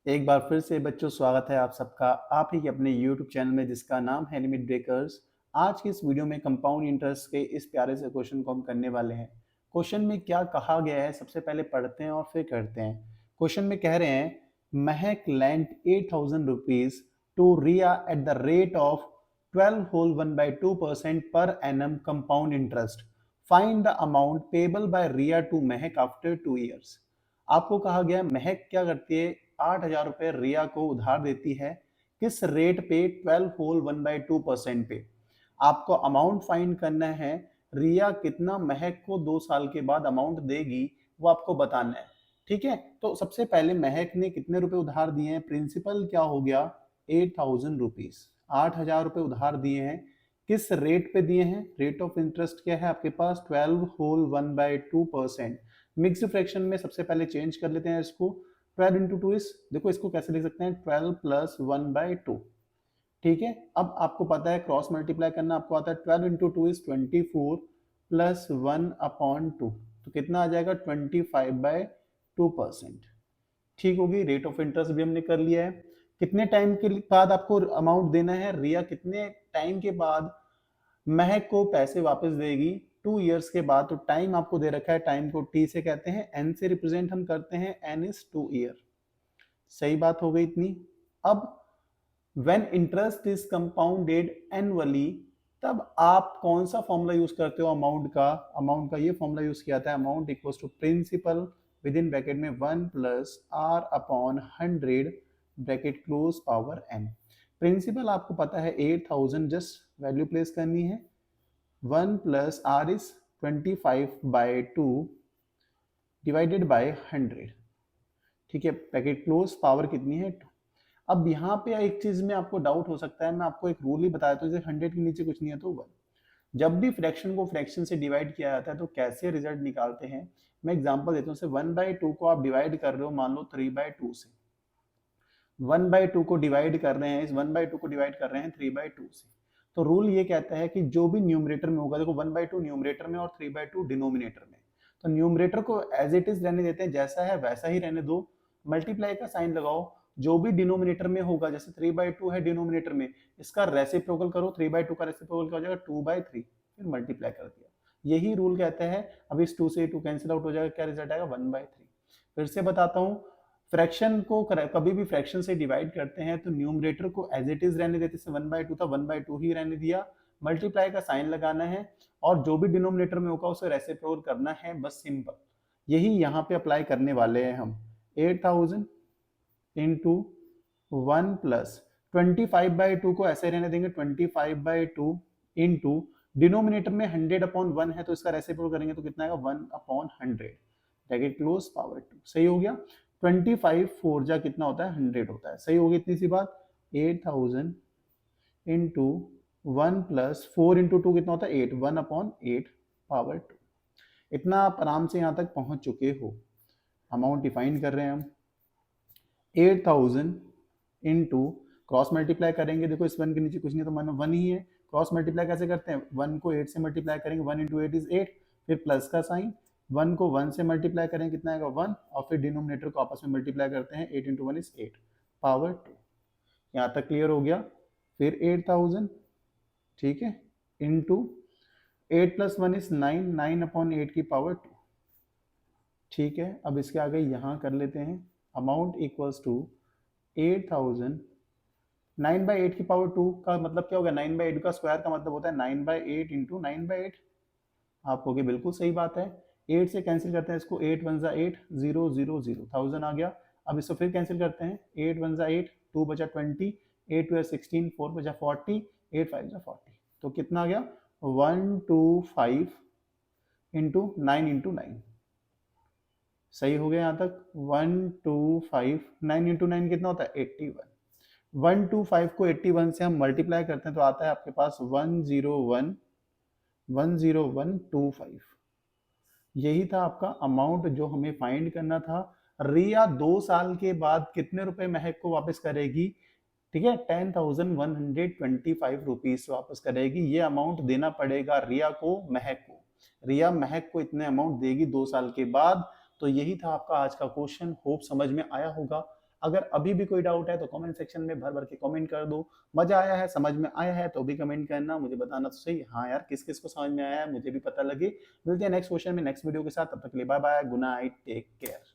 एक बार फिर से बच्चों स्वागत है आप सबका आप ही के अपने YouTube चैनल में जिसका नाम है लिमिट ब्रेकर्स। आज की इस वीडियो में कंपाउंड इंटरेस्ट के इस प्यारे से क्वेश्चन को हम करने वाले हैं। क्वेश्चन में क्या कहा गया है सबसे पहले पढ़ते हैं और फिर करते हैं। क्वेश्चन में कह रहे हैं महक lent 8,000 rupees to Ria at the rate of 12 whole 1/2% per annum compound interest. Find the amount payable by Ria to Mahek after 2 years. आपको कहा गया महक क्या करती है 8,000 रुपए रिया को उधार देती है किस रेट पे 12 होल 1/2% पे। आपको अमाउंट फाइंड करना है। रिया कितना महक को 2 साल के बाद अमाउंट देगी वो आपको बताना है। ठीक है, तो सबसे पहले महक ने कितने रुपए उधार दिए हैं, प्रिंसिपल क्या हो गया 8,000 रुपीज, 8,000 रुपए उधार दिए हैं। किस रेट पे दिए हैं, रेट ऑफ इंटरेस्ट क्या है आपके पास 12 होल 1/2%। मिक्स्ड फ्रैक्शन में सबसे पहले चेंज कर लेते हैं इसको। 12 इंटू टू इस, देखो इसको कैसे लिख सकते हैं 12 प्लस 1/2। ठीक है, अब आपको पता है क्रॉस मल्टीप्लाई करना आपको आता है। 12 इंटू टू इज 24 प्लस 1/2, तो कितना आ जाएगा 25/2%। ठीक होगी, रेट ऑफ इंटरेस्ट भी हमने कर लिया है। कितने टाइम के बाद आपको अमाउंट देना है, रिया कितने टाइम के बाद महक को पैसे वापस देगी 2 इयर्स के बाद। तो टाइम आपको दे रखा है, टाइम को टी से कहते हैं, एन से रिप्रेजेंट हम करते हैं, एन इज 2 ईयर। सही बात हो गई इतनी। अब when interest is compounded annually, तब आप कौन सा फॉर्मूला यूज करते हो अमाउंट का ये फॉर्मूला यूज किया जाता है, amount equals to principal with in bracket में 1 plus r upon 100 bracket close power n. Principal आपको पता है 8,000, जस्ट वैल्यू प्लेस करनी है। 1 plus r is 25/2 divided by 100। ठीक है, ब्रैकेट क्लोज, पावर कितनी है 2। अब यहाँ पे एक चीज में आपको डाउट हो सकता है, मैं आपको एक रूल ही बताया तो जैसे 100 के नीचे कुछ नहीं है तो 1। जब भी फ्रैक्शन को फ्रैक्शन से डिवाइड किया जाता है तो कैसे रिजल्ट निकालते हैं, मैं एग्जांपल देता हूँ। 1/2 को आप डिवाइड कर रहे हो मान लो 3/2 से, 1/2 को डिवाइड कर रहे हैं, इस 1/2 को डिवाइड कर रहे हैं 3/2 से। तो रूल ये कहता है कि जो भी न्यूमरेटर में होगा, देखो 1/2 न्यूमरेटर में और 3/2 डिनोमिनेटर में, तो न्यूमरेटर को एज इट इज रहने देते हैं, जैसा है वैसा ही रहने दो। मल्टीप्लाई का साइन लगाओ, जो भी डिनोमिनेटर में होगा, जैसे 3/2 है डिनोमिनेटर में, इसका रेसिप्रोकल करो, 3/2 का रेसिप्रोकल क्या हो जाएगा 2/3, फिर मल्टीप्लाई कर दिया। यही रूल कहता है। अब इस 2 से 2 कैंसिल आउट हो जाएगा, क्या रिजल्ट आएगा 1/3। फिर से बताता हूँ, फ्रैक्शन को कभी भी फ्रैक्शन से डिवाइड करते हैं तो न्यूमरेटर को एज इट इज रहने देते, 1/2 था 1/2 ही रहने दिया, मल्टीप्लाई का साइन लगाना है और जो भी डिनोमिनेटर में होगा उसे रेसिप्रोकल करना है, बस सिंपल। यही यहाँ पे अप्लाई करने वाले हैं हम। 8,000 इंटू 1 प्लस 25/2 को ऐसे रहने देंगे, 25/2 इंटू डिनोमिनेटर में 100/1 है तो इसका रेसिप्रोकल करेंगे तो कितना आएगा 1/100 ब्रैकेट क्लोज पावर 2। सही हो गया। 25 4 जा कितना होता है 100 होता है। सही होगी इतनी सी बात। 8,000 इंटू 1 प्लस 4 इंटू 2 कितना होता है 8, 1/8 पावर 2। इतना आप आराम से यहाँ तक पहुंच चुके हो। अमाउंट डिफाइन कर रहे हैं हम। 8,000 इंटू क्रॉस मल्टीप्लाई करेंगे, देखो इस 1 के नीचे कुछ नहीं तो मान 1 ही है। क्रॉस मल्टीप्लाई कैसे करते हैं, 1 को 8 से मल्टीप्लाई करेंगे, 1 इंटू 8 इज 8, फिर प्लस का साइन, 1 को 1 से मल्टीप्लाई करें कितना आएगा 1, और फिर डिनोमिनेटर को आपस में मल्टीप्लाई करते हैं, 8 इंटू 1 इज 8 पावर 2। यहाँ तक क्लियर हो गया। फिर 8,000, ठीक है, इंटू 8 प्लस 1 इज 9, 9/8 की पावर 2। ठीक है, अब इसके आगे यहाँ कर लेते हैं, अमाउंट इक्वल्स टू 8,000, 9/8 की पावर 2 का मतलब क्या हो गया, 9/8 का स्क्वायर का मतलब होता है 9/8 इंटू 9/8। आप होगी बिल्कुल सही बात है। 8 से कैंसिल करते हैं इसको, 8 1 8, 0 0 0, 1000 आ गया। अब इसको फिर कैंसिल करते हैं, 8 1 8, 2 बचा 20, 8 2 16, 4 बचा 40, 8 5 40, तो कितना आ गया 125 इंटू 9 इंटू 9। सही हो गया यहाँ तक। 125, 9 इंटू 9 कितना होता है 81। 125 को 81 से हम मल्टीप्लाई करते हैं तो आता है आपके पास 10125। यही था आपका अमाउंट जो हमें फाइंड करना था। रिया 2 साल के बाद कितने रुपए महक को वापस करेगी, ठीक है 10,125 रुपीज वापस करेगी। ये अमाउंट देना पड़ेगा रिया को महक को। रिया महक को इतने अमाउंट देगी 2 साल के बाद। तो यही था आपका आज का क्वेश्चन, होप समझ में आया होगा। अगर अभी भी कोई डाउट है तो कमेंट सेक्शन में भर भर के कमेंट कर दो। मजा आया है, समझ में आया है तो भी कमेंट करना, मुझे बताना तो सही हाँ यार किस किस को समझ में आया है, मुझे भी पता लगे। मिलते हैं नेक्स्ट क्वेश्चन में नेक्स्ट वीडियो के साथ, तब तक के लिए bye bye, good night, take care.